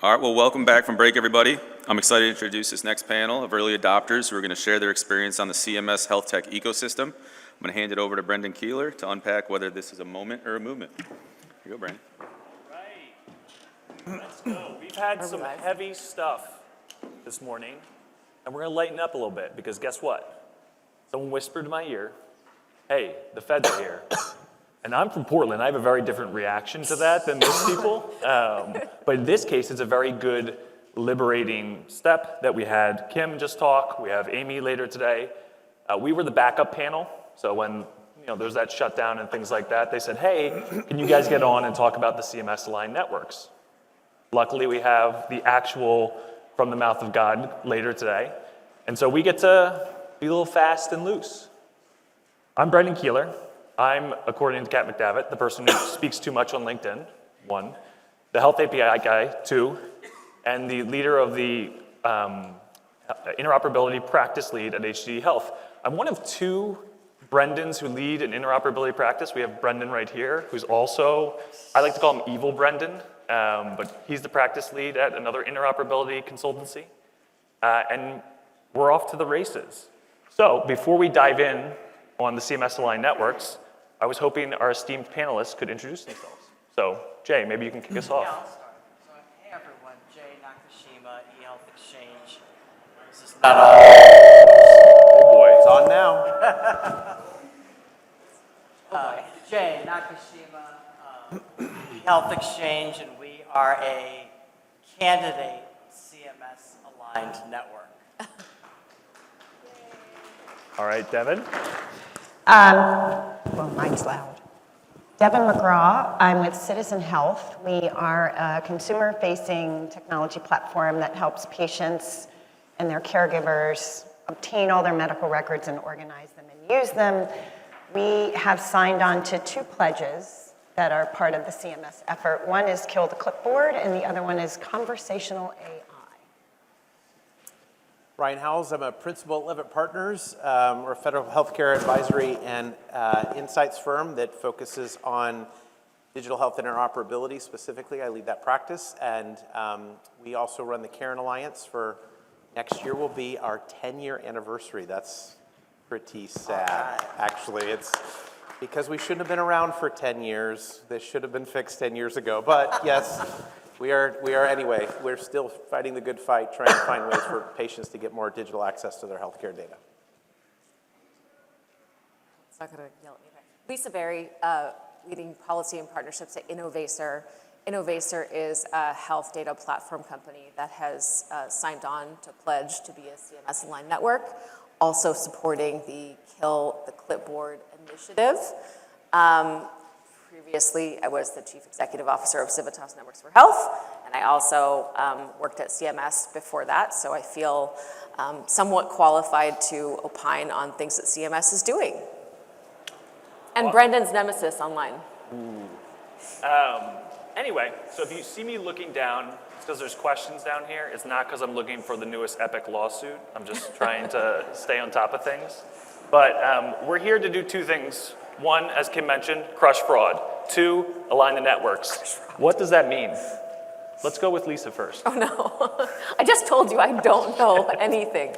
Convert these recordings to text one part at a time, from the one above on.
All right, well, welcome back from break, everybody. I'm excited to introduce this next panel of early adopters who are going to share their experience on the CMS health tech ecosystem. I'm going to hand it over to Brendan Keeler to unpack whether this is a moment or a movement. Here you go, Brendan. Right. Let's go. We've had some heavy stuff this morning, and we're going to lighten up a little bit because guess what? Someone whispered in my ear, hey, the feds are here. And I'm from Portland. I have a very different reaction to that than most people. But in this case, it's a very good, liberating step that we had Kim just talk. We have Amy later today. We were the backup panel. So when there's that shutdown and things like that, they said, hey, can you guys get on and talk about the CMS aligned networks? Luckily, we have the actual from the mouth of God later today. And so we get to be a little fast and loose. I'm Brendan Keeler. I'm, according to Kat McDavitt, the person who speaks too much on LinkedIn, 1, the health API guy, 2, and the leader of the interoperability practice lead at HCD Health. I'm one of 2 Brendans who lead an interoperability practice. We have Brendan right here, who's also, I like to call him Evil Brendan, but he's the practice lead at another interoperability consultancy. And we're off to the races. So before we dive in on the CMS aligned networks, I was hoping our esteemed panelists could introduce themselves. So, Jay, maybe you can kick us off. Yeah, I'll start. So, hey everyone, Jay Nakashima, eHealth Exchange. This is not all. Oh boy, it's on now. Jay Nakashima, eHealth Exchange, and we are a candidate CMS aligned network. All right, Devin. Well, mine's loud. Devin McGraw, I'm with Citizen Health. We are a consumer-facing technology platform that helps patients and their caregivers obtain all their medical records and organize them and use them. We have signed on to 2 pledges that are part of the CMS effort. One is Kill the Clipboard, and the other one is Conversational AI. Ryan Howells, I'm a principal at Levitt Partners. We're a federal healthcare advisory and insights firm that focuses on digital health interoperability specifically. I lead that practice, and we also run the Karen Alliance. For next year will be our 10-year anniversary. That's pretty sad, actually. It's because we shouldn't have been around for 10 years. This should have been fixed 10 years ago, but yes. We are anyway, we're still fighting the good fight, trying to find ways for patients to get more digital access to their healthcare data. It's not going to yell at me. Lisa Berry, leading policy and partnerships at Innovacor. Innovacor is a health data platform company that has signed on to pledge to be a CMS aligned network, also supporting the Kill the Clipboard initiative. Previously, I was the Chief Executive Officer of Civitas Networks for Health, and I also worked at CMS before that, so I feel somewhat qualified to opine on things that CMS is doing. And Brendan's nemesis online. Anyway, so if you see me looking down, it's because there's questions down here. It's not because I'm looking for the newest epic lawsuit. I'm just trying to stay on top of things. But we're here to do 2 things. 1, as Kim mentioned, crush fraud. 2, align the networks. What does that mean? Let's go with Lisa first. Oh no, I just told you I don't know anything.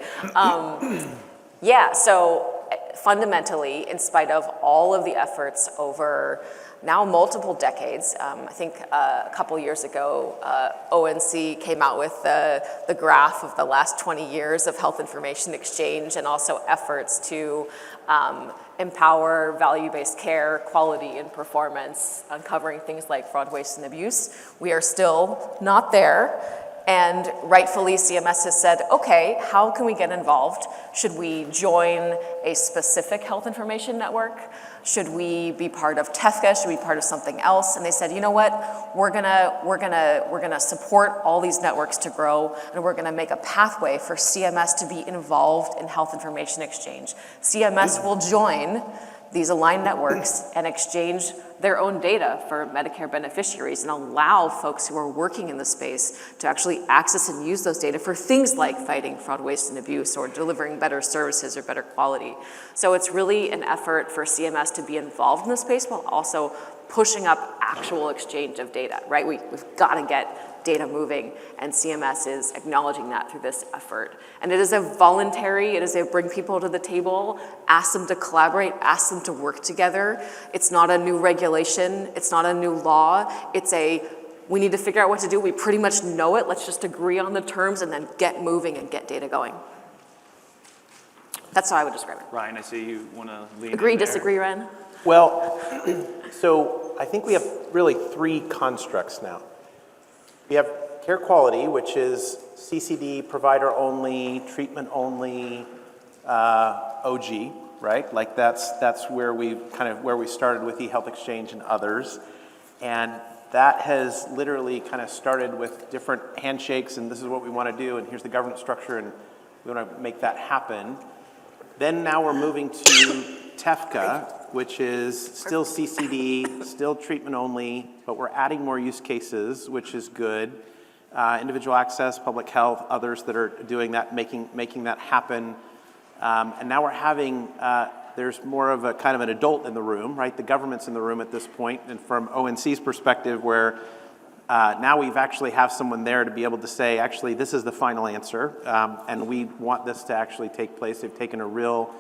Yeah, so fundamentally, in spite of all of the efforts over now multiple decades, I think a couple years ago, ONC came out with the graph of the last 20 years of health information exchange and also efforts to empower value-based care, quality, and performance, uncovering things like fraud, waste, and abuse. We are still not there. And rightfully, CMS has said, okay, how can we get involved? Should we join a specific health information network? Should we be part of TEFCA? Should we be part of something else? And they said, you know what? We're gonna support all these networks to grow, and we're gonna make a pathway for CMS to be involved in health information exchange. CMS will join these aligned networks and exchange their own data for Medicare beneficiaries and allow folks who are working in the space to actually access and use those data for things like fighting fraud, waste, and abuse or delivering better services or better quality. So it's really an effort for CMS to be involved in the space while also pushing up actual exchange of data, right? We've got to get data moving, and CMS is acknowledging that through this effort. And it is a voluntary, it is a bring people to the table, ask them to collaborate, ask them to work together. It's not a new regulation, it's not a new law, it's a, we need to figure out what to do, we pretty much know it, let's just agree on the terms and then get moving and get data going. That's how I would describe it. Ryan, I see you want to lean Agree, in there. disagree, Ren? Well, so I think we have really three constructs now. We have care quality, which is CCD, provider only, treatment only, OG, right? Like that's where we started with eHealth Exchange and others. And that has literally kind of started with different handshakes, and this is what we want to do, and here's the governance structure, and we want to make that happen. Then now we're moving to TEFCA, which is still CCD, still treatment only, but we're adding more use cases, which is good. Individual access, public health, others that are doing that, making that happen. And now we're having, there's more of a kind of an adult in the room, right? The government's in the room at this point, and from ONC's perspective, where now we've actually have someone there to be able to say, actually, this is the final answer, and we want this to actually take place. They've taken a real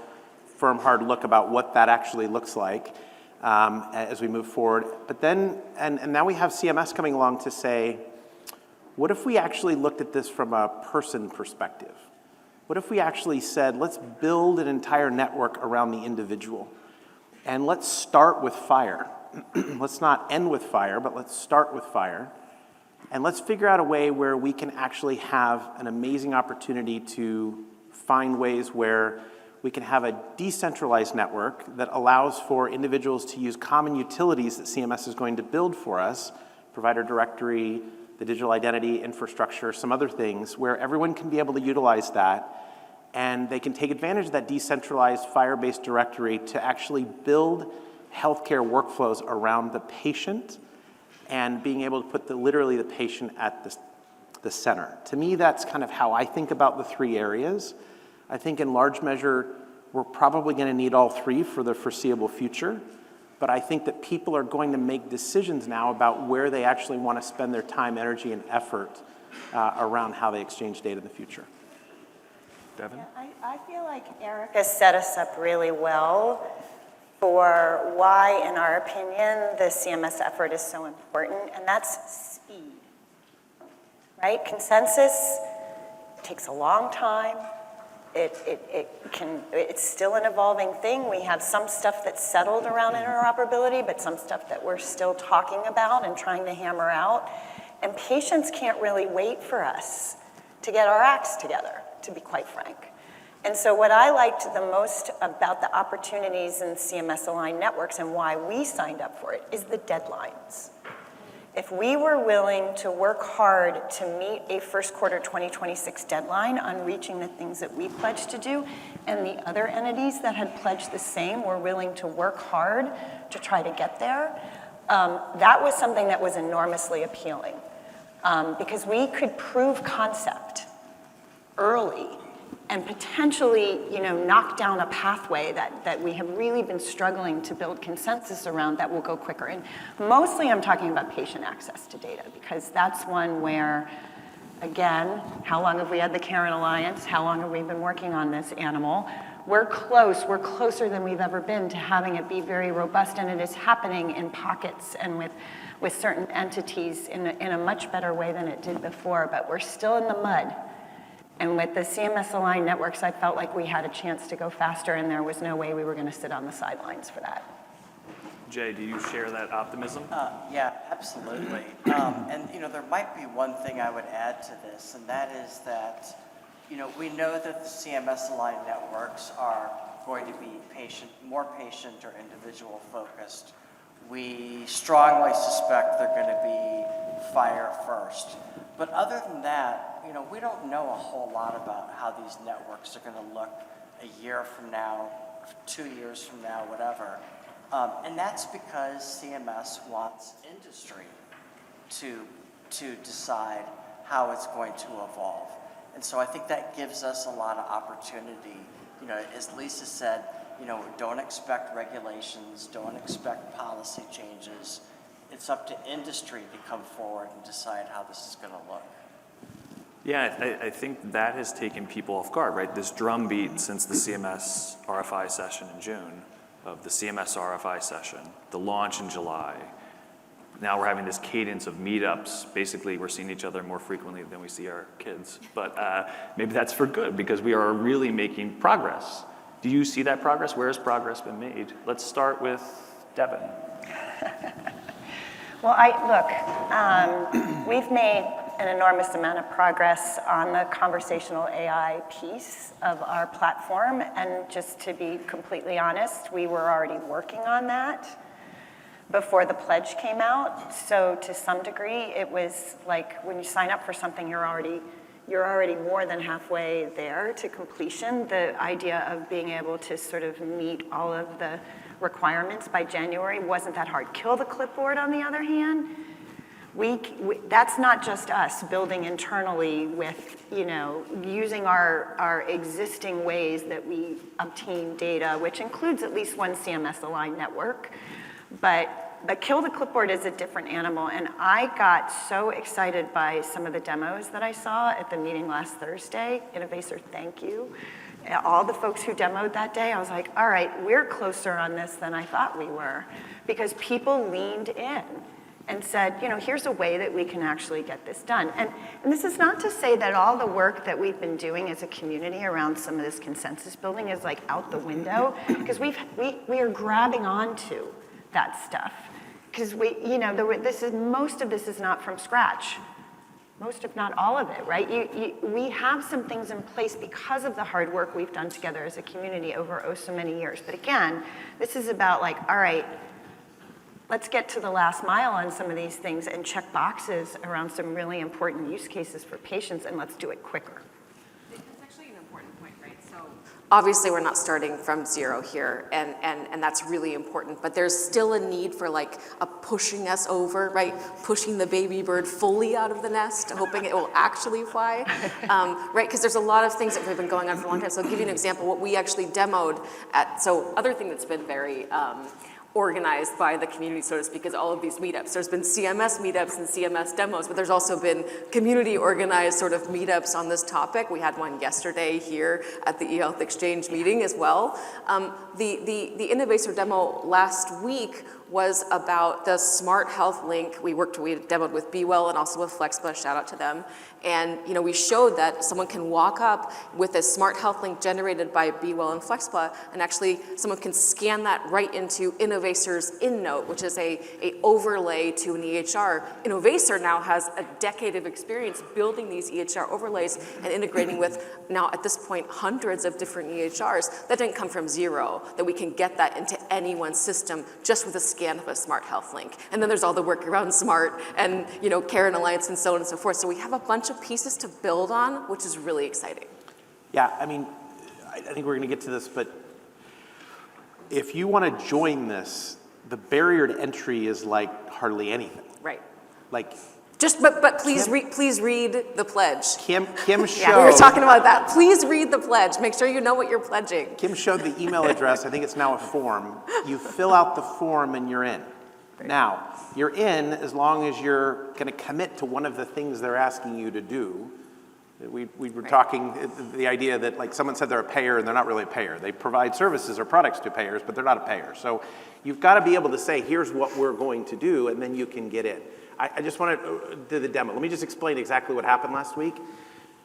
firm, hard look about what that actually looks like as we move forward. But then, and now we have CMS coming along to say, what if we actually looked at this from a person perspective? What if we actually said, let's build an entire network around the individual, and let's start with FHIR. Let's not end with FHIR, but let's start with FHIR. And let's figure out a way where we can actually have an amazing opportunity to find ways where we can have a decentralized network that allows for individuals to use common utilities that CMS is going to build for us, provider directory, the digital identity infrastructure, some other things, where everyone can be able to utilize that, and they can take advantage of that decentralized FHIR-based directory to actually build healthcare workflows around the patient and being able to put literally the patient at the center. To me, that's kind of how I think about the three areas. I think in large measure, we're probably going to need all three for the foreseeable future, but I think that people are going to make decisions now about where they actually want to spend their time, energy, and effort around how they exchange data in the future. Devin? I feel like Eric has set us up really well for why, in our opinion, the CMS effort is so important, and that's speed, right? Consensus takes a long time. It's still an evolving thing. We have some stuff that's settled around interoperability, but some stuff that we're still talking about and trying to hammer out. And patients can't really wait for us to get our acts together, to be quite frank. And so what I liked the most about the opportunities in CMS-aligned networks and why we signed up for it is the deadlines. If we were willing to work hard to meet a first quarter 2026 deadline on reaching the things that we pledged to do, and the other entities that had pledged the same were willing to work hard to try to get there, that was something that was enormously appealing. Because we could prove concept early and potentially, knock down a pathway that we have really been struggling to build consensus around that will go quicker. And mostly I'm talking about patient access to data, because that's one where, again, how long have we had the Karen Alliance? How long have we been working on this animal? We're closer than we've ever been to having it be very robust, and it is happening in pockets and with certain entities in a much better way than it did before, but we're still in the mud. And with the CMS-aligned networks, I felt like we had a chance to go faster, and there was no way we were going to sit on the sidelines for that. Jay, do you share that optimism? Yeah, absolutely. And there might be one thing I would add to this, and that is that, we know that the CMS-aligned networks are going to be more patient or individual focused. We strongly suspect they're going to be FHIR first. But other than that, we don't know a whole lot about how these networks are going to look a year from now, 2 years from now, whatever. And that's because CMS wants industry to decide how it's going to evolve. And so I think that gives us a lot of opportunity. As Lisa said, don't expect regulations, don't expect policy changes. it's up to industry to come forward and decide how this is going to look. Yeah, I think that has taken people off guard, right? This drumbeat since the CMS RFI session in June, of the CMS RFI session, the launch in July. Now we're having this cadence of meetups. Basically, we're seeing each other more frequently than we see our kids. But maybe that's for good, because we are really making progress. Do you see that progress? Where has progress been made? Let's start with Devin. Well, we've made an enormous amount of progress on the conversational AI piece of our platform. And just to be completely honest, we were already working on that before the pledge came out. So to some degree, it was like when you sign up for something, you're already more than halfway there to completion. The idea of being able to sort of meet all of the requirements by January wasn't that hard. Kill the clipboard, on the other hand, that's not just us building internally with, using our existing ways that we obtain data, which includes at least one CMS-aligned network. But kill the clipboard is a different animal, and I got so excited by some of the demos that I saw at the meeting last Thursday. Innovator, thank you. All the folks who demoed that day, I was like, all right, we're closer on this than I thought we were, because people leaned in and said, here's a way that we can actually get this done. And this is not to say that all the work that we've been doing as a community around some of this consensus building is like out the window, because we are grabbing onto that stuff. Because most of this is not from scratch. Most, if not all of it, right? We have some things in place because of the hard work we've done together as a community over so many years. But again, this is about like, all right, let's get to the last mile on some of these things and check boxes around some really important use cases for patients, and let's do it quicker. That's actually an important point, right? So obviously we're not starting from zero here, and that's really important, but there's still a need for like a pushing us over, right? Pushing the baby bird fully out of the nest, hoping it will actually fly, right? Because there's a lot of things that have been going on for a long time. So I'll give you an example, what we actually demoed other thing that's been very, organized by the community, so to speak, is all of these meetups. There's been CMS meetups and CMS demos, but there's also been community organized sort of meetups on this topic. We had one yesterday here at the eHealth Exchange meeting as well. The Innovator demo last week was about the Smart Health Link. We demoed with BeWell and also with FlexPlus, shout out to them. And we showed that someone can walk up with a Smart Health Link generated by BeWell and FlexPlus, and actually someone can scan that right into Innovator's InNote, which is a overlay to an EHR. Innovator now has a decade of experience building these EHR overlays and integrating with, now at this point, hundreds of different EHRs. That didn't come from zero, that we can get that into anyone's system just with a scan of a Smart Health Link. And then there's all the work around Smart and Care and Alliance and so on and so forth. So we have a bunch of pieces to build on, which is really exciting. Yeah, I mean, I think we're going to get to this, but if you want to join this, the barrier to entry is like hardly anything. Right. Like, but please read the pledge. Kim showed. Yeah, we were talking about that. Please read the pledge. Make sure you know what you're pledging. Kim showed the email address. I think it's now a form. You fill out the form and you're in. Great. Now, you're in as long as you're going to commit to one of the things they're asking you to do. We were talking, the idea that like someone said they're a payer and they're not really a payer. They provide services or products to payers, but they're not a payer. So you've got to be able to say, here's what we're going to do, and then you can get in. I just want to do the demo. Let me just explain exactly what happened last week.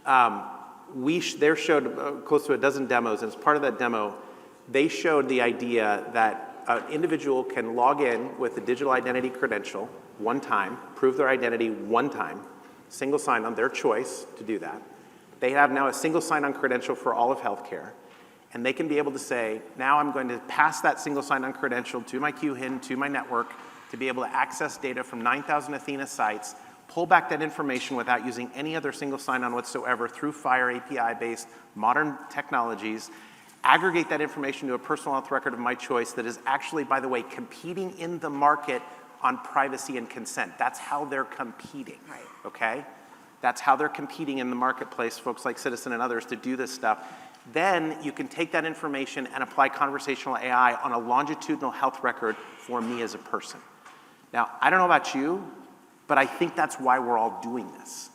They showed close to a dozen demos, and as part of that demo, they showed the idea that an individual can log in with a digital identity credential one time, prove their identity one time, single sign-on, their choice to do that. They have now a single sign-on credential for all of healthcare, and they can be able to say, now I'm going to pass that single sign-on credential to my QHIN, to my network, to be able to access data from 9,000 Athena sites, pull back that information without using any other single sign-on whatsoever through FHIR API-based modern technologies, aggregate that information to a personal health record of my choice that is actually, by the way, competing in the market on privacy and consent. That's how they're competing, right. Okay? That's how they're competing in the marketplace, folks like Citizen and others, to do this stuff. Then you can take that information and apply conversational AI on a longitudinal health record for me as a person. Now, I don't know about you, but I think that's why we're all doing this.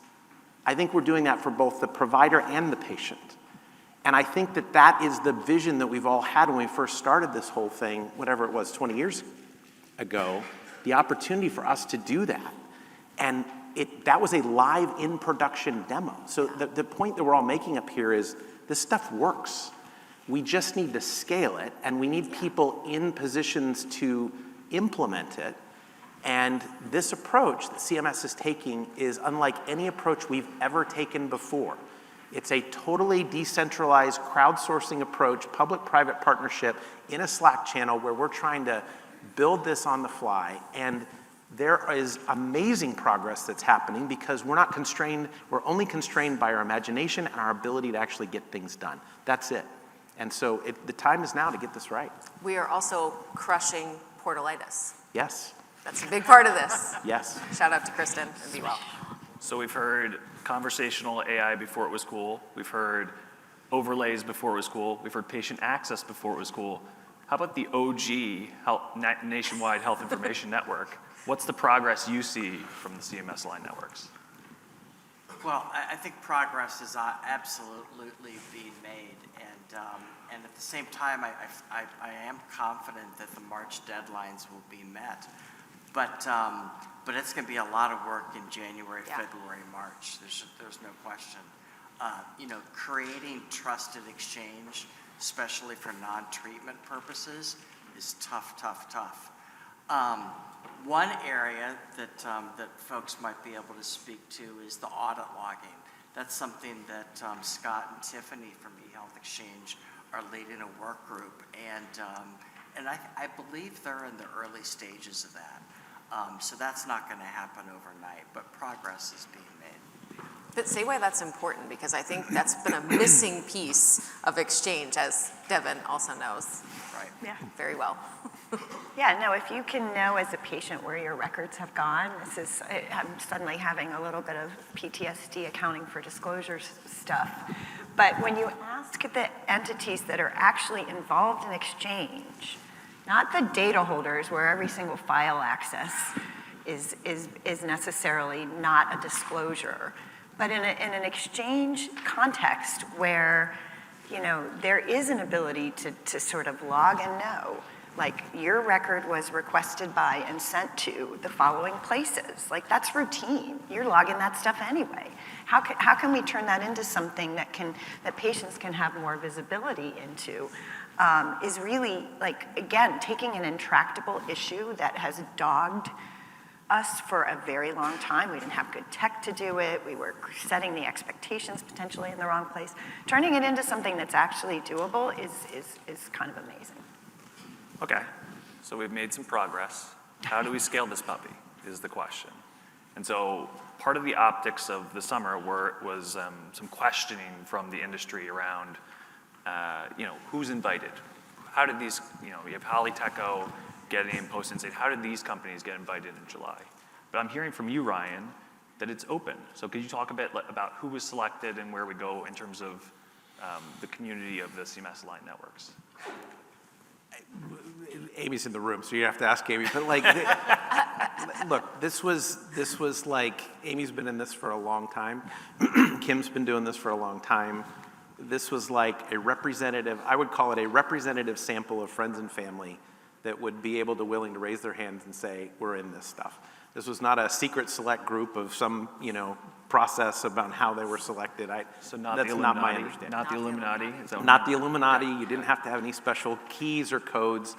I think we're doing that for both the provider and the patient. And I think that that is the vision that we've all had when we first started this whole thing, whatever it was, 20 years ago, the opportunity for us to do that. And that was a live in-production demo. So the point that we're all making up here is this stuff works. We just need to scale it, and we need people in positions to implement it. And this approach that CMS is taking is unlike any approach we've ever taken before. It's a totally decentralized crowdsourcing approach, public-private partnership in a Slack channel where we're trying to build this on the fly. And there is amazing progress that's happening because we're not constrained, we're only constrained by our imagination and our ability to actually get things done. That's it. And so the time is now to get this right. We are also crushing portalitis. Yes. That's a big part of this. Yes. Shout out to Kristen and Be Well. So we've heard conversational AI before it was cool. We've heard overlays before it was cool. We've heard patient access before it was cool. How about the OG nationwide health information network? What's the progress you see from the CMS line networks? Well, I think progress is absolutely being made, and at the same time, I am confident that the March deadlines will be met. But it's going to be a lot of work in January, February, March. There's no question. Creating trusted exchange, especially for non-treatment purposes, is tough. One area that folks might be able to speak to is the audit logging. That's something that Scott and Tiffany from eHealth Exchange are leading a work group, and I believe they're in the early stages of that. So that's not going to happen overnight, but progress is being made. But say why that's important, because I think that's been a missing piece of exchange, as Devin also knows Right. very well. Yeah, no, if you can know as a patient where your records have gone, I'm suddenly having a little bit of PTSD accounting for disclosures stuff. But when you ask the entities that are actually involved in exchange, not the data holders where every single file access is necessarily not a disclosure, but in an exchange context where, there is an ability to sort of log and know, like your record was requested by and sent to the following places. Like that's routine. You're logging that stuff anyway. How can we turn that into something that patients can have more visibility into? Is really, like, again, taking an intractable issue that has dogged us for a very long time. We didn't have good tech to do it. We were setting the expectations potentially in the wrong place. Turning it into something that's actually doable is kind of amazing. Okay, so we've made some progress. How do we scale this puppy is the question. And so part of the optics of the summer was some questioning from the industry around who's invited? How did these, you have Polyteco getting posted and saying, how did these companies get invited in July? But I'm hearing from you, Ryan, that it's open. So could you talk a bit about who was selected and where we go in terms of the community of the CMS line networks? Amy's in the room, so you have to ask Amy. But look, this was like, Amy's been in this for a long time. Kim's been doing this for a long time. This was like a representative, I would call it a representative sample of friends and family that would be able to willing to raise their hands and say, we're in this stuff. This was not a secret select group of some, process about how they were selected. So that's not my understanding. Not the Illuminati? Not the Illuminati. You didn't have to have any special keys or codes.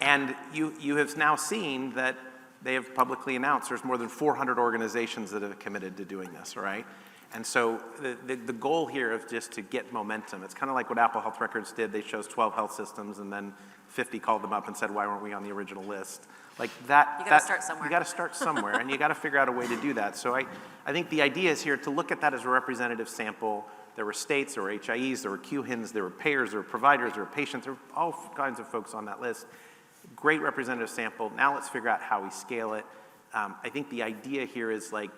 And you have now seen that they have publicly announced there's more than 400 organizations that have committed to doing this, right? And so the goal here is just to get momentum. It's kind of like what Apple Health Records did. They chose 12 health systems and then 50 called them up and said, why weren't we on the original list? Like that. You gotta start somewhere. You gotta start somewhere and you gotta figure out a way to do that. So I think the idea is here to look at that as a representative sample. There were states, there were HIEs, there were QHINs, there were payers, there were providers, there were patients, there were all kinds of folks on that list. Great representative sample. Now let's figure out how we scale it. I think the idea here is like,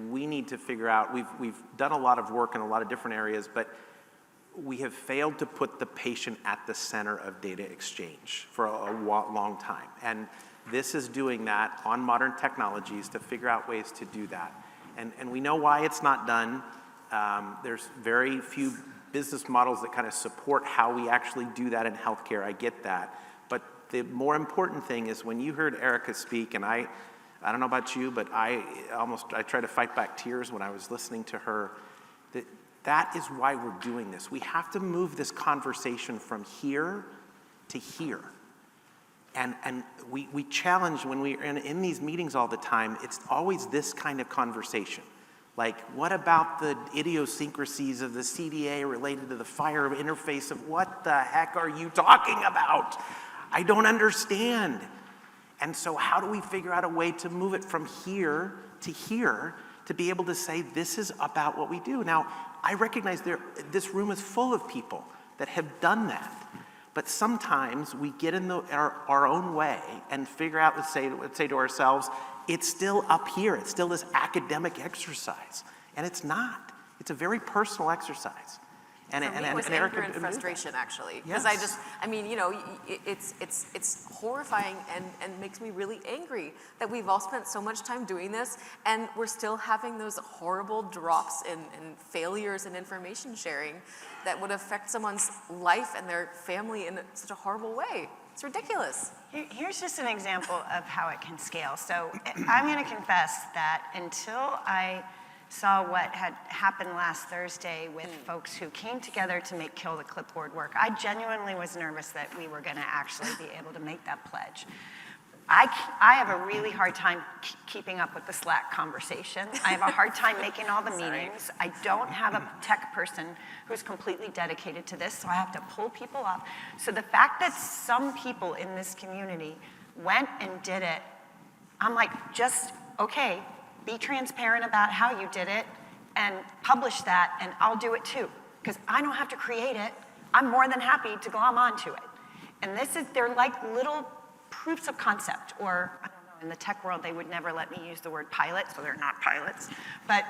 we need to figure out, we've done a lot of work in a lot of different areas, but we have failed to put the patient at the center of data exchange for a long time. And This is doing that on modern technologies to figure out ways to do that. And we know why it's not done. There's very few business models that kind of support how we actually do that in healthcare. I get that. But the more important thing is when you heard Erica speak, and I don't know about you, but I tried to fight back tears when I was listening to her. That is why we're doing this. We have to move this conversation from here to here. And we challenge when we're in these meetings all the time, it's always this kind of conversation. Like, what about the idiosyncrasies of the CDA related to the FHIR interface? Of what the heck are you talking about? I don't understand. And so how do we figure out a way to move it from here to be able to say this is about what we do? Now, I recognize this room is full of people that have done that. But sometimes we get in our own way and figure out, let's say to ourselves, it's still up here. It's still this academic exercise. And it's not. It's a very personal exercise. And For me, it was anger and frustration, actually. Because Yes. it's horrifying and makes me really angry that we've all spent so much time doing this and we're still having those horrible drops in failures in information sharing that would affect someone's life and their family in such a horrible way. It's ridiculous. Here's just an example of how it can scale. So I'm going to confess that until I saw what had happened last Thursday with folks who came together to make Kill the Clipboard work, I genuinely was nervous that we were going to actually be able to make that pledge. I have a really hard time keeping up with the Slack conversation. I have a hard time making all the meetings. I don't have a tech person who's completely dedicated to this, so I have to pull people up. So the fact that some people in this community went and did it, I'm like, just, okay, be transparent about how you did it and publish that, and I'll do it too. Because I don't have to create it. I'm more than happy to glom onto it. And they're like little proofs of concept, or I don't know, in the tech world, they would never let me use the word pilot, so they're not pilots. But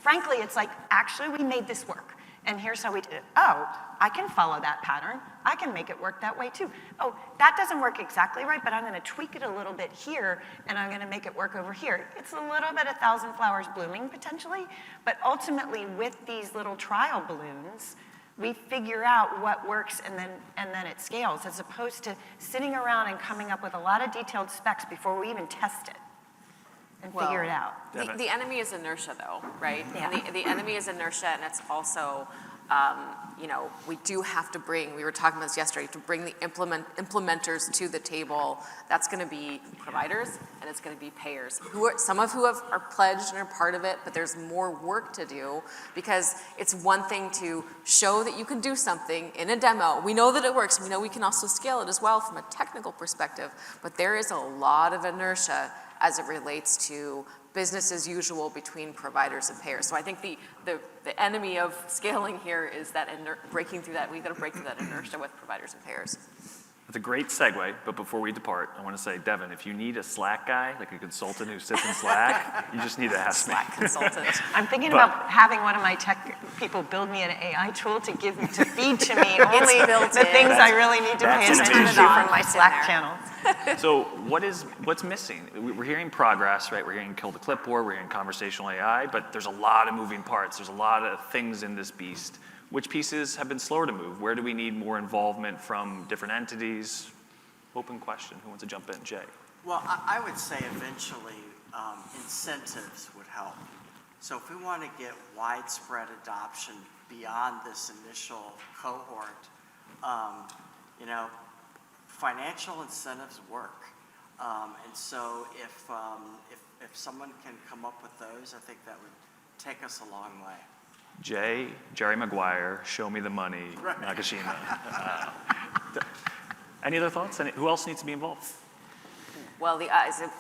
frankly, it's like, actually, we made this work. And here's how we did it. Oh, I can follow that pattern. I can make it work that way too. Oh, that doesn't work exactly right, but I'm going to tweak it a little bit here, and I'm going to make it work over here. It's a little bit 1,000 flowers blooming, potentially, but ultimately, with these little trial balloons, we figure out what works and then it scales, as opposed to sitting around and coming up with a lot of detailed specs before we even test it and figure it out. The enemy is inertia, though, right? Yeah. And the enemy is inertia, and it's also, we do have to bring, we were talking about this yesterday, to bring the implementers to the table. That's going to be providers, and it's going to be payers, some of who are pledged and are part of it, but there's more work to do, because it's one thing to show that you can do something in a demo. We know that it works. We know we can also scale it as well from a technical perspective, but there is a lot of inertia as it relates to business as usual between providers and payers. So I think the enemy of scaling here is that breaking through that. We've got to break through that inertia with providers and payers. That's a great segue, but before we depart, I want to say, Devin, if you need a Slack guy, like a consultant who sits in Slack, you just need to ask me. Slack consultant. I'm thinking about having one of my tech people build me an AI tool to feed to me only built the in. things I really need to pay That's attention to innovation. from my It's in Slack there. channel. So what's missing? We're hearing progress, right? We're hearing Kill the Clipboard, we're hearing conversational AI, but there's a lot of moving parts. There's a lot of things in this beast. Which pieces have been slower to move? Where do we need more involvement from different entities? Open question. Who wants to jump in? Jay. Well, I would say eventually incentives would help. So if we want to get widespread adoption beyond this initial cohort, financial incentives work. And so if someone can come up with those, I think that would take us a long way. Jay, Jerry Maguire, show me the money, Nakashima. Any other thoughts? Who else needs to be involved? Well, the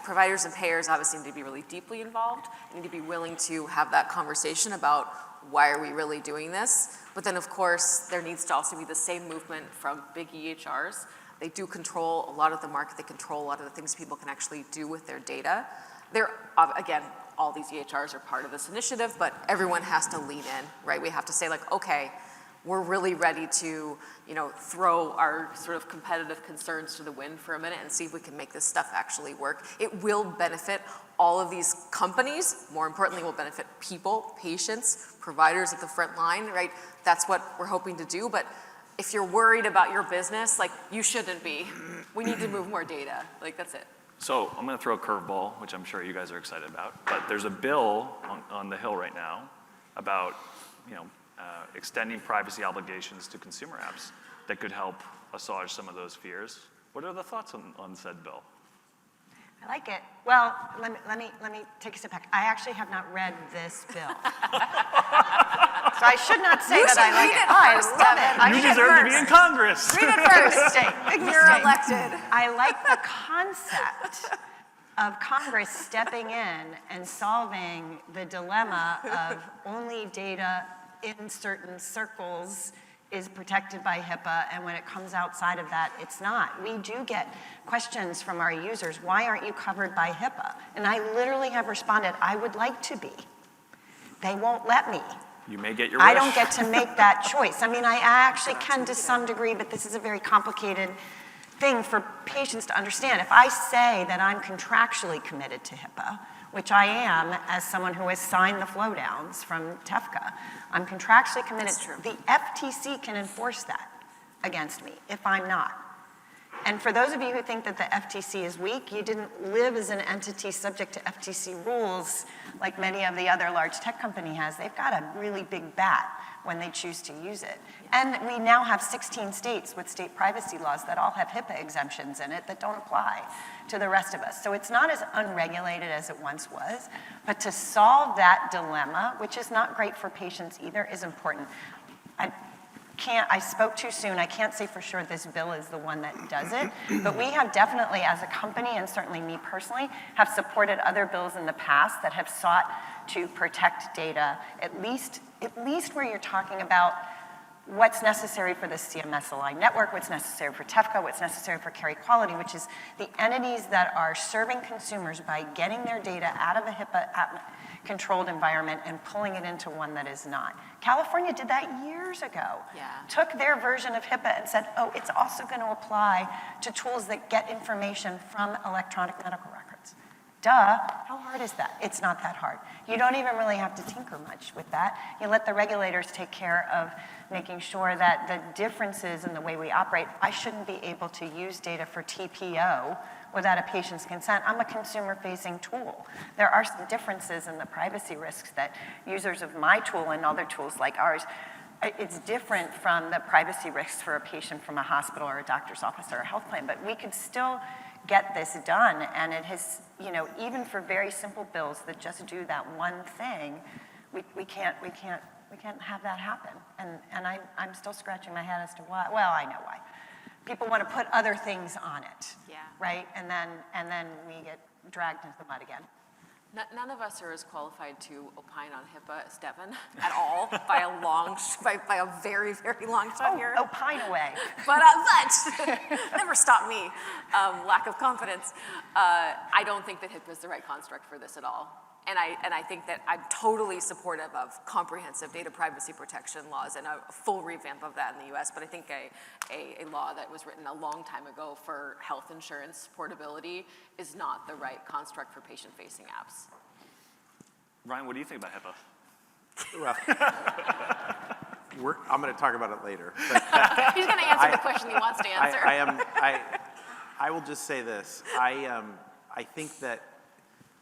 providers and payers obviously need to be really deeply involved. They need to be willing to have that conversation about why are we really doing this. But then, of course, there needs to also be the same movement from big EHRs. They do control a lot of the market. They control a lot of the things people can actually do with their data. Again, all these EHRs are part of this initiative, but everyone has to lean in, right? We have to say, like, okay, we're really ready to, throw our sort of competitive concerns to the wind for a minute and see if we can make this stuff actually work. It will benefit all of these companies. More importantly, will benefit people, patients, providers at the front line, right? That's what we're hoping to do. But if you're worried about your business, like, you shouldn't be. We need to move more data. Like, that's it. So I'm going to throw a curveball, which I'm sure you guys are excited about. But there's a bill on the Hill right now about, extending privacy obligations to consumer apps that could help assuage some of those fears. What are the thoughts on said bill? I like it. Well, let me take a step back. I actually have not read this bill. So I should not say that I like it. I love it. I You should deserve to be first. in Congress. Read it first. Big You're mistake. elected. I like the concept of Congress stepping in and solving the dilemma of only data in certain circles is protected by HIPAA, and when it comes outside of that, it's not. We do get questions from our users, why aren't you covered by HIPAA? And I literally have responded, I would like to be. They won't let me. You may get your wish. I don't get to make that choice. I mean, I actually can to some degree, but this is a very complicated thing for patients to understand. If I say that I'm contractually committed to HIPAA, which I am as someone who has signed the flow downs from TEFCA, I'm contractually committed. That's true. The FTC can enforce that against me if I'm not. And for those of you who think that the FTC is weak, you didn't live as an entity subject to FTC rules like many of the other large tech company has. They've got a really big bat when they choose to use it. And we now have 16 states with state privacy laws that all have HIPAA exemptions in it that don't apply to the rest of us. So it's not as unregulated as it once was, but to solve that dilemma, which is not great for patients either, is important. I spoke too soon. I can't say for sure this bill is the one that does it, but we have definitely, as a company, and certainly me personally, have supported other bills in the past that have sought to protect data, at least where you're talking about what's necessary for the CMS aligned network, what's necessary for TEFCA, what's necessary for carry quality, which is the entities that are serving consumers by getting their data out of a HIPAA controlled environment and pulling it into one that is not. California did that years ago. Yeah. Took their version of HIPAA and said, oh, it's also going to apply to tools that get information from electronic medical records. Duh, how hard is that? It's not that hard. You don't even really have to tinker much with that. You let the regulators take care of making sure that the differences in the way we operate, I shouldn't be able to use data for TPO without a patient's consent. I'm a consumer-facing tool. There are some differences in the privacy risks that users of my tool and other tools like ours, it's different from the privacy risks for a patient from a hospital or a doctor's office or a health plan, but we could still get this done, and it has, even for very simple bills that just do that one thing, we can't have that happen. And I'm still scratching my head as to why. Well, I know why. People want to put other things on it, Yeah. right? And then we get dragged into the mud again. None of us are as qualified to opine on HIPAA as Devin at all by a very, very long shot here. Opine away. But never stopped me. Lack of confidence. I don't think that HIPAA is the right construct for this at all. And I think that I'm totally supportive of comprehensive data privacy protection laws and a full revamp of that in the US. But I think a law that was written a long time ago for health insurance portability is not the right construct for patient-facing apps. Ryan, what do you think about HIPAA? Well, I'm going to talk about it later. But He's going to answer the question he wants to answer. I will just say this. I think that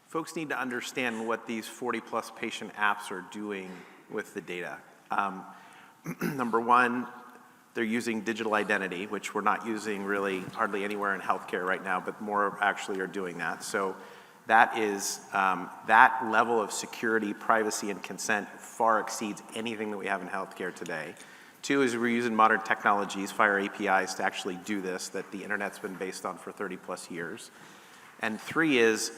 folks need to understand what these 40-plus patient apps are doing with the data. Number one, they're using digital identity, which we're not using really hardly anywhere in healthcare right now, but more actually are doing that. So that is, that level of security, privacy, and consent far exceeds anything that we have in healthcare today. Two is we're using modern technologies, FHIR APIs, to actually do this, that the internet's been based on for 30-plus years. And three is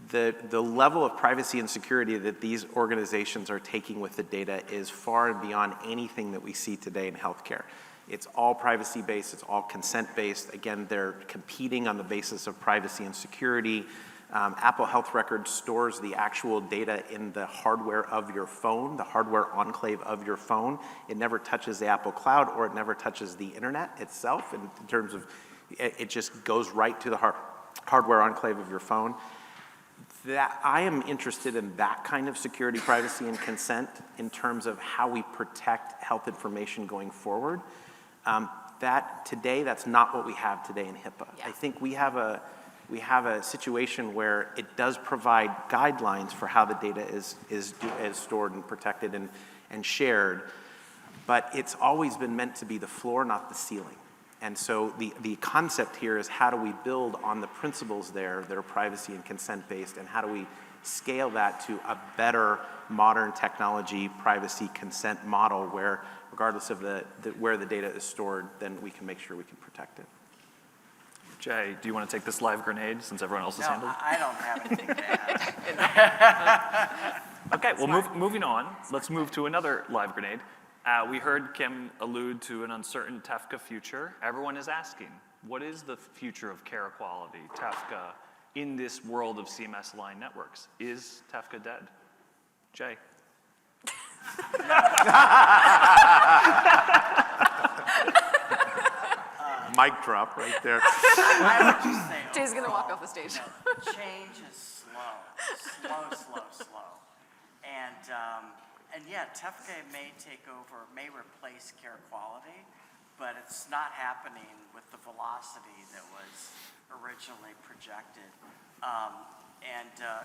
the level of privacy and security that these organizations are taking with the data is far and beyond anything that we see today in healthcare. It's all privacy-based, it's all consent-based. Again, they're competing on the basis of privacy and security. Apple Health Records stores the actual data in the hardware of your phone, the hardware enclave of your phone. It never touches the Apple Cloud, or it never touches the internet itself in terms of, it just goes right to the hardware enclave of your phone. That I am interested in that kind of security, privacy, and consent in terms of how we protect health information going forward. That's not what we have today in HIPAA. Yeah. I think we have a situation where it does provide guidelines for how the data is stored and protected and shared, but it's always been meant to be the floor, not the ceiling. And so the concept here is, how do we build on the principles there that are privacy and consent based, and how do we scale that to a better modern technology privacy consent model where, regardless of where the data is stored, then we can make sure we can protect it. Jay, do you want to take this live grenade since everyone else is No, handled? I don't have anything to add. Okay, well, moving on, let's move to another live grenade. We heard Kim allude to an uncertain TEFCA future. Everyone is asking, what is the future of care quality, TEFCA, in this world of CMS-aligned networks? Is TEFCA dead? Jay? Mic drop right there. I would just say, Jay's gonna walk off the stage. change is slow. And yeah, TEFCA may take over, may replace care quality, but it's not happening with the velocity that was originally projected.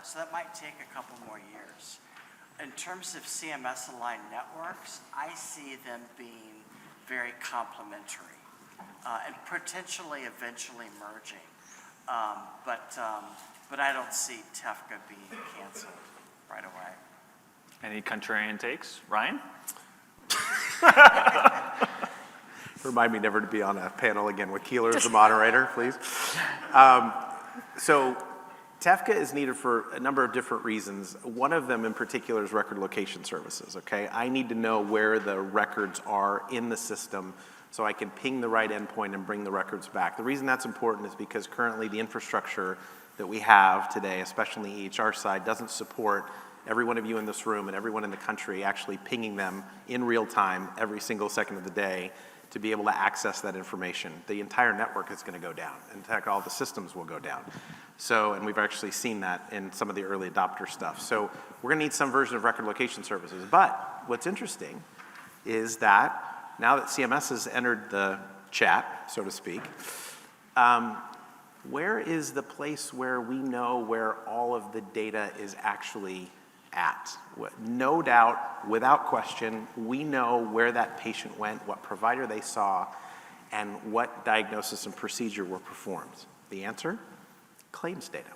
So that might take a couple more years. In terms of CMS-aligned networks, I see them being very complementary and potentially eventually merging. But I don't see TEFCA being canceled right away. Any contrarian takes? Ryan? Remind me never to be on a panel again with Keeler as the moderator, please. So TEFCA is needed for a number of different reasons. One of them in particular is record location services, okay? I need to know where the records are in the system so I can ping the right endpoint and bring the records back. The reason that's important is because currently the infrastructure that we have today, especially on the EHR side, doesn't support every one of you in this room and everyone in the country actually pinging them in real time every single second of the day to be able to access that information. The entire network is going to go down. In fact, all the systems will go down. So, and we've actually seen that in some of the early adopter stuff. So we're going to need some version of record location services. But what's interesting is that now that CMS has entered the chat, so to speak, where is the place where we know where all of the data is actually at? No doubt, without question, we know where that patient went, what provider they saw, and what diagnosis and procedure were performed. The answer? Claims data.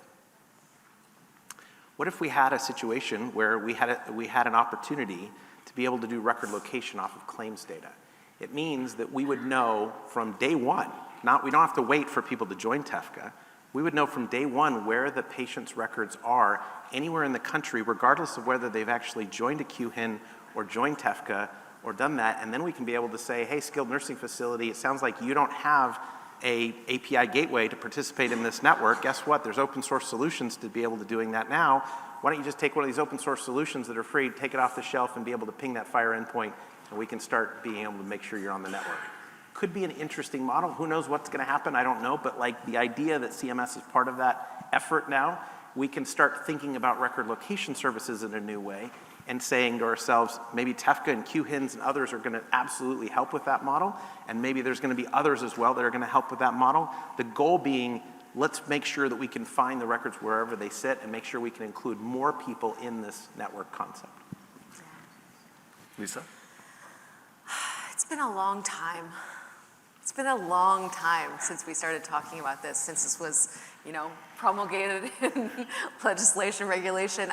What if we had a situation where we had an opportunity to be able to do record location off of claims data? It means that we would know from day one, we don't have to wait for people to join TEFCA. We would know from day one where the patient's records are anywhere in the country, regardless of whether they've actually joined a QHIN or joined TEFCA or done that. And then we can be able to say, hey, skilled nursing facility, it sounds like you don't have a API gateway to participate in this network. Guess what? There's open source solutions to be able to doing that now. Why don't you just take one of these open source solutions that are free, take it off the shelf, and be able to ping that FHIR endpoint, and we can start being able to make sure you're on the network. Could be an interesting model. Who knows what's going to happen? I don't know. But like the idea that CMS is part of that effort now, we can start thinking about record location services in a new way and saying to ourselves, maybe TEFCA and QHINs and others are going to absolutely help with that model. And maybe there's going to be others as well that are going to help with that model. The goal being, let's make sure that we can find the records wherever they sit and make sure we can include more people in this network concept. Lisa? It's been a long time. It's been a long time since we started talking about this, since this was, promulgated in legislation, regulation.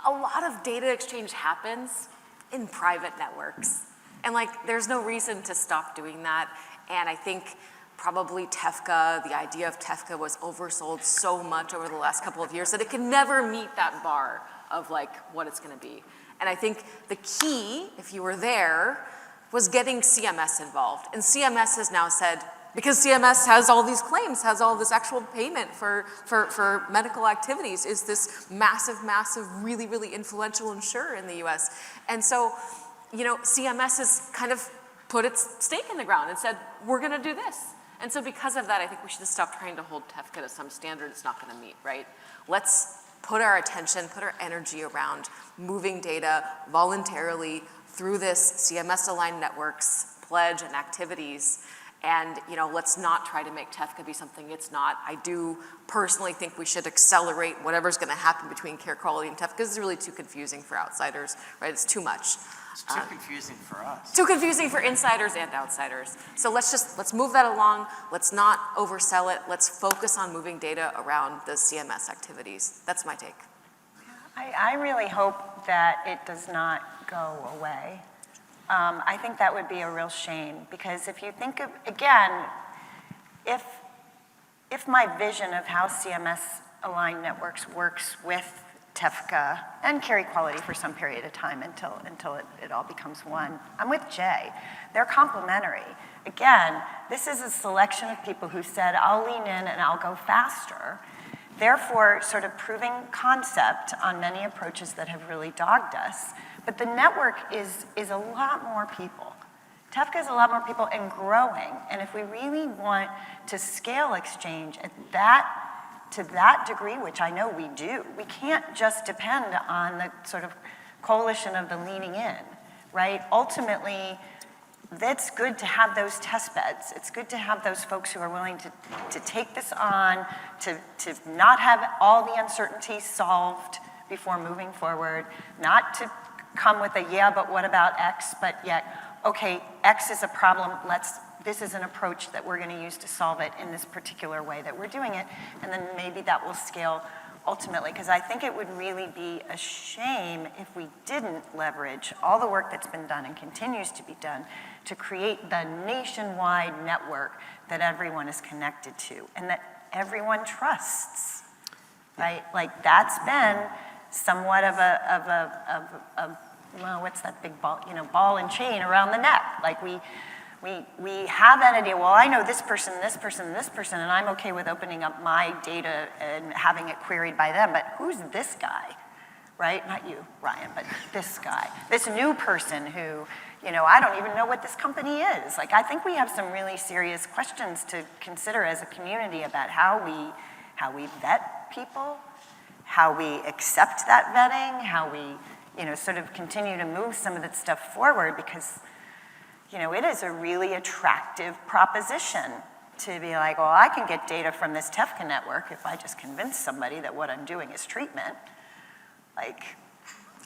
A lot of data exchange happens in private networks. And there's no reason to stop doing that. And I think probably TEFCA, the idea of TEFCA was oversold so much over the last couple of years that it can never meet that bar of what it's gonna be. And I think the key, if you were there, was getting CMS involved. And CMS has now said, because CMS has all these claims, has all this actual payment for medical activities, is this massive, massive, really, really influential insurer in the US. And so, CMS has kind of put its stake in the ground and said, we're gonna do this. And so because of that, I think we should just stop trying to hold TEFCA to some standard it's not gonna meet, right? Let's put our attention, put our energy around moving data voluntarily through this CMS-aligned networks, pledge and activities. And let's not try to make TEFCA be something it's not. I do personally think we should accelerate whatever's going to happen between care quality and TEFCA. It's really too confusing for outsiders, right? It's too much. It's too confusing for us. Too confusing for insiders and outsiders. So let's move that along. Let's not oversell it. Let's focus on moving data around the CMS activities. That's my take. I really hope that it does not go away. I think that would be a real shame, because if you think of, again, if my vision of how CMS aligned networks works with TEFCA and carry quality for some period of time until it all becomes one, I'm with Jay. They're complementary. Again, this is a selection of people who said, I'll lean in and I'll go faster. Therefore, sort of proving concept on many approaches that have really dogged us. But the network is a lot more people. TEFCA is a lot more people and growing. And if we really want to scale exchange to that degree, which I know we do, we can't just depend on the sort of coalition of the leaning in, right? Ultimately, it's good to have those test beds. It's good to have those folks who are willing to take this on, to not have all the uncertainties solved before moving forward, not to come with a, yeah, but what about X, but yet, okay, X is a problem, this is an approach that we're gonna use to solve it in this particular way that we're doing it, and then maybe that will scale ultimately, because I think it would really be a shame if we didn't leverage all the work that's been done and continues to be done to create the nationwide network that everyone is connected to and that everyone trusts, right? Like that's been somewhat of a well, what's that big ball, ball and chain around the neck. Like we have that idea, well, I know this person, this person, this person, and I'm okay with opening up my data and having it queried by them, but who's this guy, right? Not you, Ryan, but this guy, this new person who, I don't even know what this company is. Like, I think we have some really serious questions to consider as a community about how we vet people, how we accept that vetting, how we, sort of continue to move some of that stuff forward, because, it is a really attractive proposition to be like, well, I can get data from this TEFCA network if I just convince somebody that what I'm doing is treatment. Like,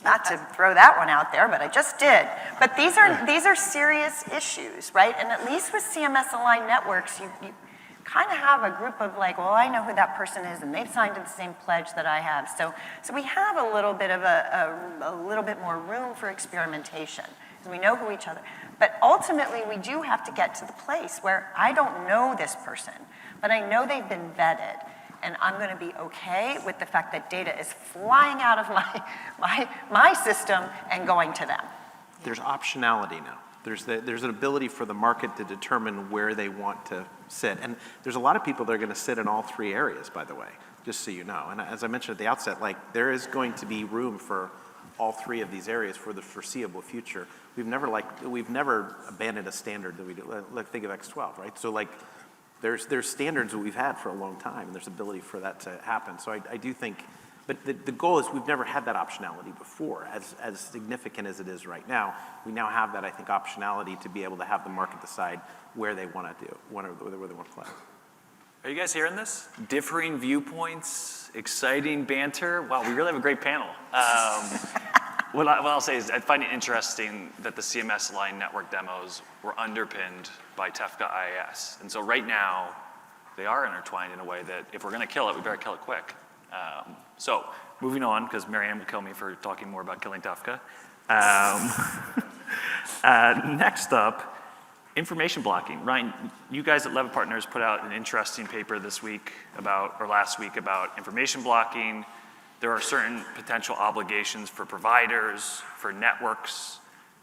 not to throw that one out there, but I just did. But these are serious issues, right? And at least with CMS-aligned networks, you kind of have a group of like, well, I know who that person is, and they've signed to the same pledge that I have. So we have a little bit of a little bit more room for experimentation, because we know who each other. But ultimately, we do have to get to the place where I don't know this person, but I know they've been vetted, and I'm going to be okay with the fact that data is flying out of my system and going to them. There's optionality now. There's an ability for the market to determine where they want to sit. And there's a lot of people that are going to sit in all three areas, by the way, just so you know. And as I mentioned at the outset, like there is going to be room for all three of these areas for the foreseeable future. We've never abandoned a standard that we do. Like think of X12, right? So like there's standards that we've had for a long time, and there's ability for that to happen. So I do think, but the goal is we've never had that optionality before, as significant as it is right now. We now have that, I think, optionality to be able to have the market decide where they want to do, where they want to play. Are you guys hearing this? Differing viewpoints, exciting banter. Wow, we really have a great panel. What I'll say is I find it interesting that the CMS line network demos were underpinned by TEFCA IAS. And so right now, they are intertwined in a way that if we're going to kill it, we better kill it quick. So moving on, because Marianne would kill me for talking more about killing TEFCA. Next up, information blocking. Ryan, you guys at Levitt Partners put out an interesting paper last week about information blocking. There are certain potential obligations for providers, for networks,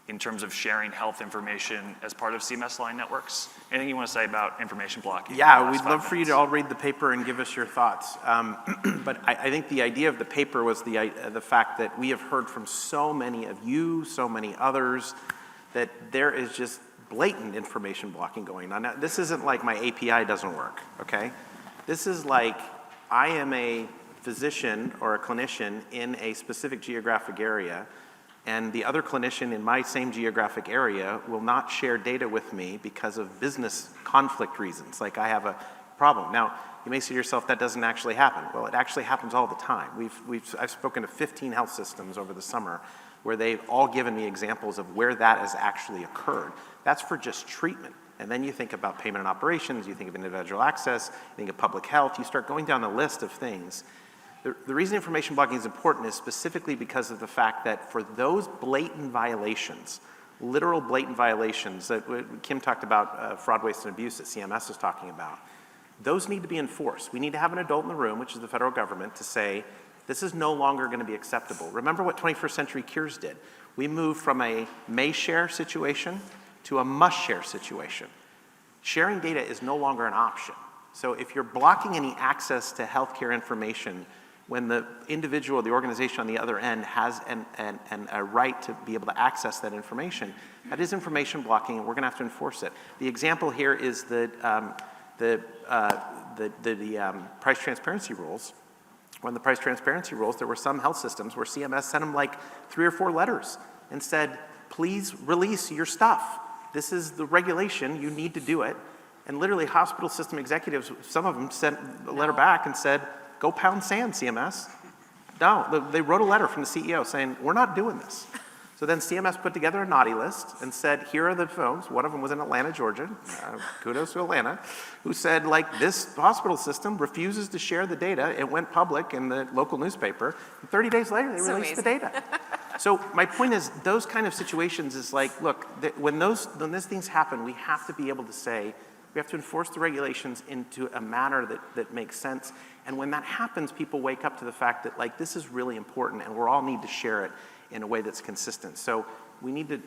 in terms of sharing health information as part of CMS line networks? Anything you want to say about information blocking? Yeah, we'd love for you to all read the paper and give us your thoughts. But I think the idea of the paper was the fact that we have heard from so many of you, so many others, that there is just blatant information blocking going on. Now, this isn't like my API doesn't work, okay? This is like I am a physician or a clinician in a specific geographic area, and the other clinician in my same geographic area will not share data with me because of business conflict reasons, like I have a problem. Now, you may say to yourself, that doesn't actually happen. Well, it actually happens all the time. I've spoken to 15 health systems over the summer where they've all given me examples of where that has actually occurred. That's for just treatment. And then you think about payment and operations, you think of individual access, you think of public health, you start going down the list of things. The reason information blocking is important is specifically because of the fact that for those blatant violations, literal blatant violations that Kim talked about, fraud, waste, and abuse that CMS is talking about, those need to be enforced. We need to have an adult in the room, which is the federal government, to say, this is no longer going to be acceptable. Remember what 21st Century Cures did. We moved from a may share situation to a must share situation. Sharing data is no longer an option. So if you're blocking any access to healthcare information when the individual or the organization on the other end has a right to be able to access that information, that is information blocking, and we're going to have to enforce it. The example here is the price transparency rules. When the price transparency rules, there were some health systems where CMS sent them like 3 or 4 letters and said, please release your stuff. This is the regulation, you need to do it. And literally hospital system executives, some of them sent a letter back and said, go pound sand, CMS. No, they wrote a letter from the CEO saying, we're not doing this. So then CMS put together a naughty list and said, here are the phones. One of them was in Atlanta, Georgia. Kudos to Atlanta. Who said, like, this hospital system refuses to share the data. It went public in the local newspaper. And 30 days later, they released the data. So my point is, those kind of situations is like, look, when those things happen, we have to be able to say, we have to enforce the regulations into a manner that makes sense. And when that happens, people wake up to the fact that, like, this is really important and we all need to share it in a way that's consistent. So we need to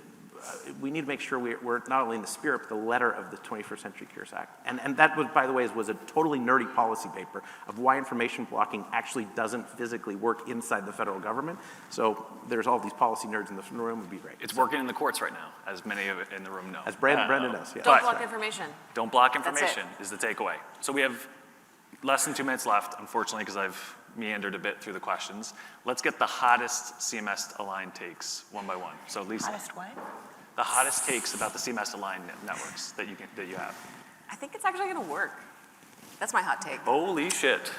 make sure we're not only in the spirit, but the letter of the 21st Century Cures Act. And that was, by the way, was a totally nerdy policy paper of why information blocking actually doesn't physically work inside the federal government. So there's all these policy nerds in the room, would be great. It's working in the courts right now, as many of it in the room know. As Brandon knows, yeah. Don't block information. Don't block That's it. information is the takeaway. So we have less than 2 minutes left, unfortunately, because I've meandered a bit through the questions. Let's get the hottest CMS aligned takes one by one. So Lisa. Hottest what? The hottest takes about the CMS aligned networks that you have. I think it's actually going to work. That's my hot take. Holy shit.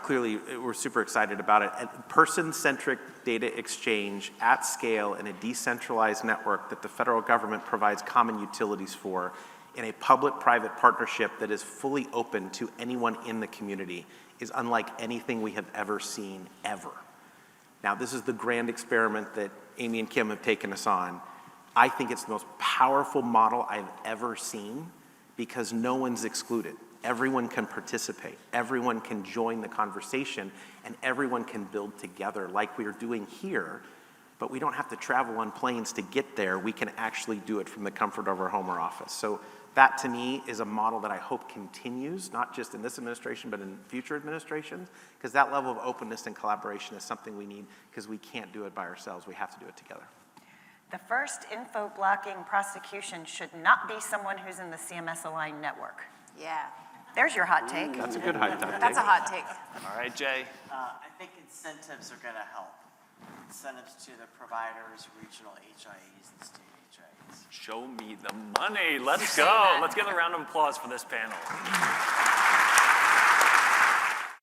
Clearly, we're super excited about it. Person-centric data exchange at scale in a decentralized network that the federal government provides common utilities for in a public-private partnership that is fully open to anyone in the community is unlike anything we have ever seen, ever. Now, this is the grand experiment that Amy and Kim have taken us on. I think it's the most powerful model I've ever seen because no one's excluded. Everyone can participate. Everyone can join the conversation, and everyone can build together like we are doing here, but we don't have to travel on planes to get there. We can actually do it from the comfort of our home or office. So that, to me, is a model that I hope continues, not just in this administration, but in future administrations, because that level of openness and collaboration is something we need because we can't do it by ourselves. We have to do it together. The first info blocking prosecution should not be someone who's in the CMS aligned network. Yeah. There's your hot take. That's a good hot take. That's a hot take. All right, Jay. I think incentives are going to help. Incentives to the providers, regional HIEs, and state HIEs. Show me the money. Let's go. Let's give a round of applause for this panel.